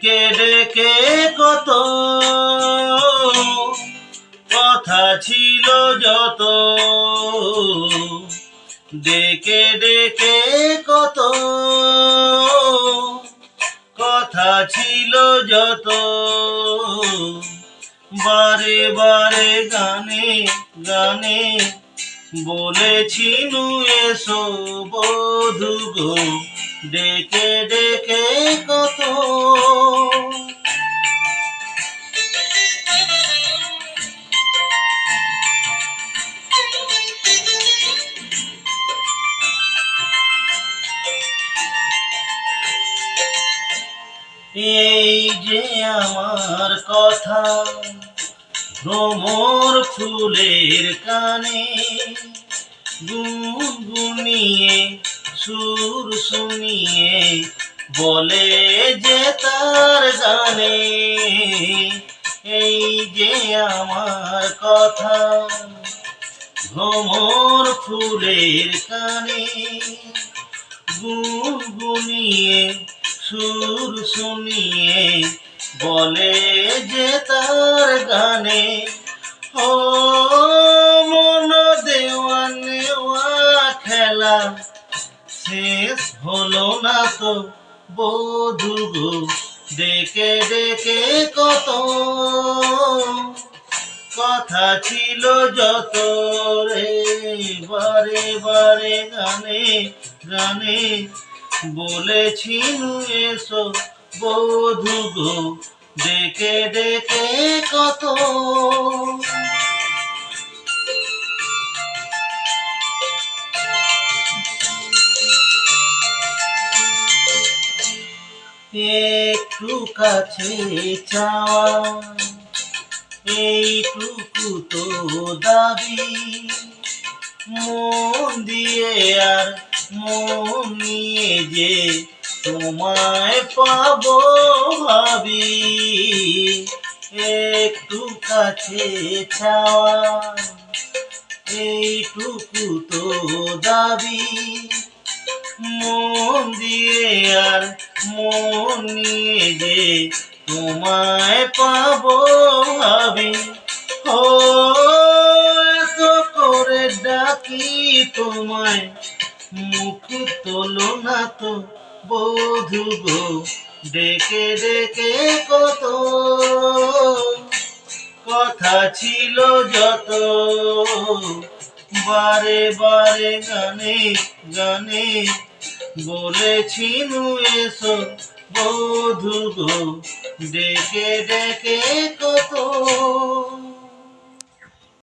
ডেকে ডেকে কত কথা ছিল যত, ডেকে ডেকে কত কথা ছিল যত, বারে বারে গানে গানে বলেছিনু এসো বধূ গো, ডেকে ডেকে কত। এই যে আমার কথা ভ্রমর ফুলের কানে, গুনগুনিয়ে সুর শুনিয়ে বলে যে তার গানে। এই যে আমার কথা ভ্রমর ফুলের কানে, গুনগুনিয়ে সুর শুনিয়ে বলে যে তার গানে। ও মন দেওয়া নেওয়া খেলা শেষ হলো না তো বধূ গো, ডেকে ডেকে কত কথা ছিল যত রে, বারে বারে গানে গানে বলেছিনু এসো বধূ গো, ডেকে ডেকে কত। একটু কাছে চাওয়া এইটুকু তো দাবি, মন দিয়ে আর মন নিয়ে যে তোমায় পাবো ভাবি। একটু কাছে চাওয়া এইটুকু তো দাবি, মন দিয়ে আর মন নিয়ে যে তোমায় পাবো ভাবি। ও এত করে ডাকি তোমায় মুখ তোলো না তো বধূ গো, ডেকে ডেকে কত কথা ছিল যত, বারে বারে গানে গানে বলেছিনু এসো বধূ গো, ডেকে ডেকে কত।